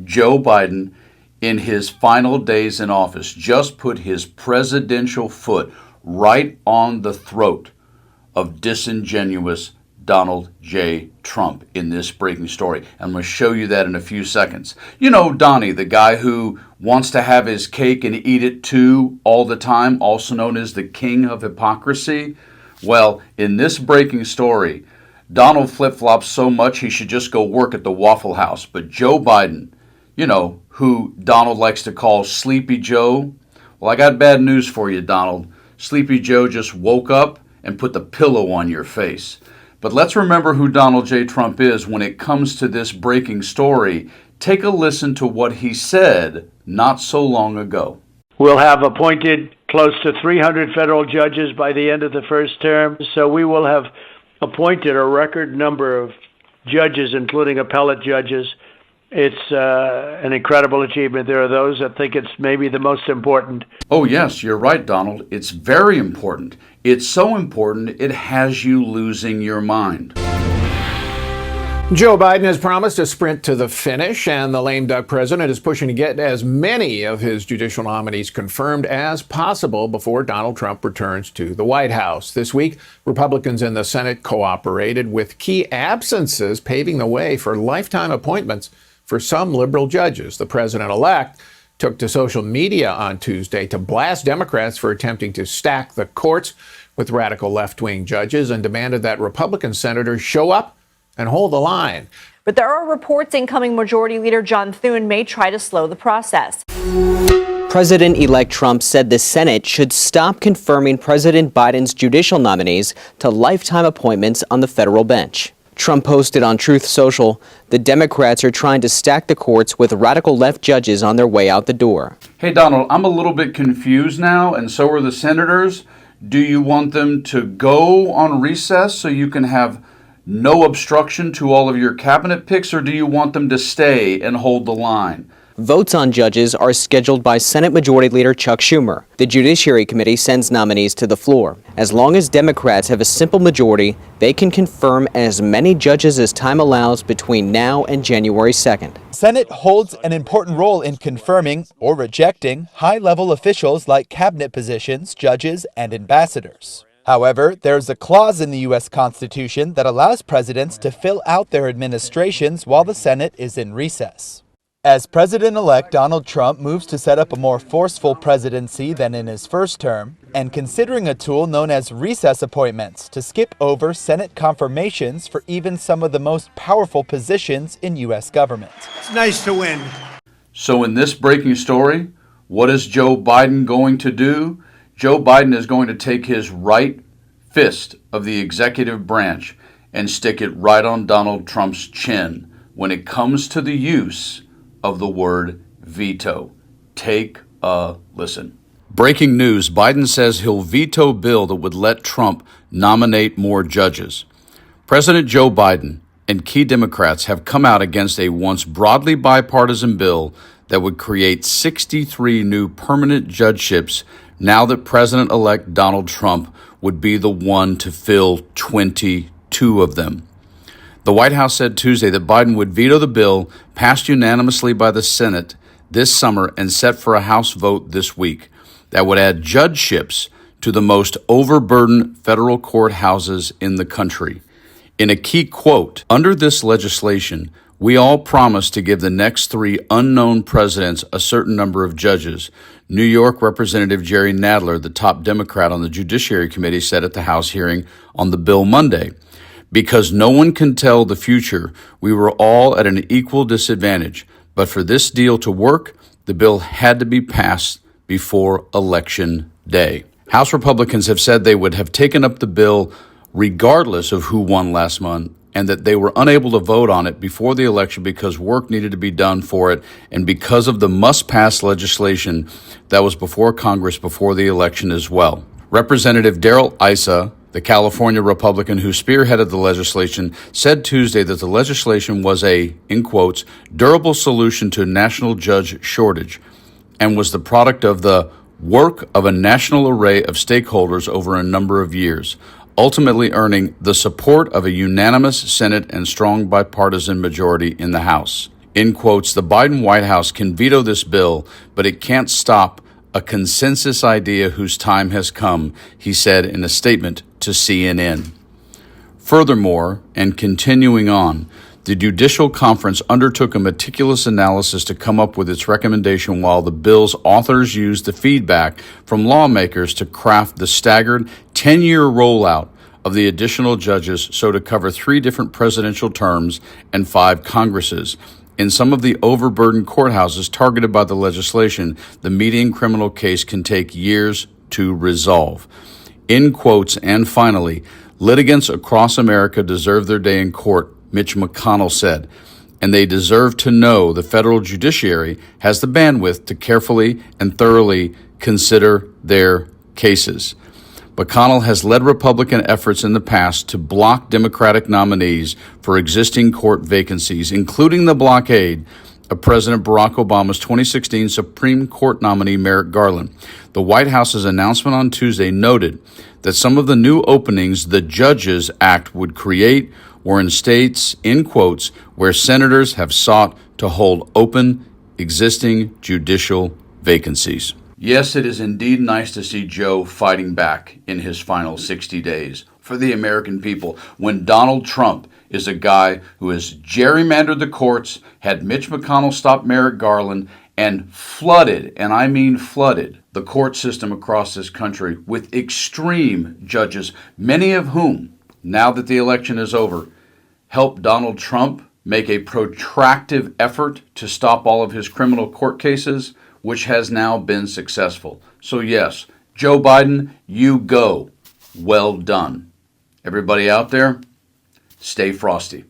Joe Biden, in his final days in office, just put his presidential foot right on the throat of disingenuous Donald J. Trump in this breaking story. I'm going to show you that in a few seconds. You know Donnie, the guy who wants to have his cake and eat it too all the time, also known as the king of hypocrisy? Well, in this breaking story, Donald flip-flops so much he should just go work at the Waffle House. But Joe Biden, you know, who Donald likes to call Sleepy Joe, well, I got bad news for you, Donald. Sleepy Joe just woke up and put the pillow on your face. But let's remember who Donald J. Trump is when it comes to this breaking story. Take a listen to what he said not so long ago. We'll have appointed close to 300 federal judges by the end of the first term, so we will have appointed a record number of judges, including appellate judges. It's an incredible achievement. There are those that think it's maybe the most important. Oh, yes, you're right, Donald. It's very important. It's so important, it has you losing your mind. Joe Biden has promised a sprint to the finish, and the lame duck president is pushing to get as many of his judicial nominees confirmed as possible before Donald Trump returns to the White House. This week, Republicans in the Senate cooperated, with key absences paving the way for lifetime appointments for some liberal judges. The president-elect took to social media on Tuesday to blast Democrats for attempting to stack the courts with radical left-wing judges and demanded that Republican senators show up and hold the line. But there are reports incoming Majority Leader John Thune may try to slow the process. President-elect Trump said the Senate should stop confirming President Biden's judicial nominees to lifetime appointments on the federal bench. Trump posted on Truth Social, the Democrats are trying to stack the courts with radical left judges on their way out the door. Hey, Donald, I'm a little bit confused now, and so are the senators. Do you want them to go on recess so you can have no obstruction to all of your cabinet picks, or do you want them to stay and hold the line? Votes on judges are scheduled by Senate Majority Leader Chuck Schumer. The Judiciary Committee sends nominees to the floor. As long as Democrats have a simple majority, they can confirm as many judges as time allows between now and January 2nd. Senate holds an important role in confirming or rejecting high-level officials like cabinet positions, judges, and ambassadors. However, there's a clause in the U.S. Constitution that allows presidents to fill out their administrations while the Senate is in recess. As President-elect Donald Trump moves to set up a more forceful presidency than in his first term, and considering a tool known as recess appointments to skip over Senate confirmations for even some of the most powerful positions in U.S. government. It's nice to win. So in this breaking story, what is Joe Biden going to do? Joe Biden is going to take his right fist of the executive branch and stick it right on Donald Trump's chin when it comes to the use of the word veto. Take a listen. Breaking news, Biden says he'll veto bill that would let Trump nominate more judges. President Joe Biden and key Democrats have come out against a once broadly bipartisan bill that would create 63 new permanent judgeships now that President-elect Donald Trump would be the one to fill 22 of them. The White House said Tuesday that Biden would veto the bill passed unanimously by the Senate this summer and set for a House vote this week that would add judgeships to the most overburdened federal courthouses in the country. In a key quote, under this legislation, we all promise to give the next 3 unknown presidents a certain number of judges. New York Representative Jerry Nadler, the top Democrat on the Judiciary Committee, said at the House hearing on the bill Monday. Because no one can tell the future, we were all at an equal disadvantage. But for this deal to work, the bill had to be passed before Election Day. House Republicans have said they would have taken up the bill regardless of who won last month, and that they were unable to vote on it before the election because work needed to be done for it and because of the must-pass legislation that was before Congress before the election as well. Representative Darrell Issa, the California Republican who spearheaded the legislation, said Tuesday that the legislation was a, in quotes, durable solution to a national judge shortage and was the product of the work of a national array of stakeholders over a number of years, ultimately earning the support of a unanimous Senate and strong bipartisan majority in the House. In quotes, the Biden White House can veto this bill, but it can't stop a consensus idea whose time has come, he said in a statement to CNN. Furthermore, and continuing on, the Judicial Conference undertook a meticulous analysis to come up with its recommendation while the bill's authors used the feedback from lawmakers to craft the staggered 10-year rollout of the additional judges so to cover 3 different presidential terms and 5 Congresses. In some of the overburdened courthouses targeted by the legislation, the median criminal case can take years to resolve. In quotes, and finally, litigants across America deserve their day in court, Mitch McConnell said, and they deserve to know the federal judiciary has the bandwidth to carefully and thoroughly consider their cases. McConnell has led Republican efforts in the past to block Democratic nominees for existing court vacancies, including the blockade of President Barack Obama's 2016 Supreme Court nominee Merrick Garland. The White House's announcement on Tuesday noted that some of the new openings the Judges Act would create were in states, in quotes, where senators have sought to hold open existing judicial vacancies. Yes, it is indeed nice to see Joe fighting back in his final 60 days for the American people when Donald Trump is a guy who has gerrymandered the courts, had Mitch McConnell stop Merrick Garland, and flooded, and I mean flooded, the court system across this country with extreme judges, many of whom, now that the election is over, helped Donald Trump make a protracted effort to stop all of his criminal court cases, which has now been successful. So yes, Joe Biden, you go. Well done. Everybody out there, stay frosty.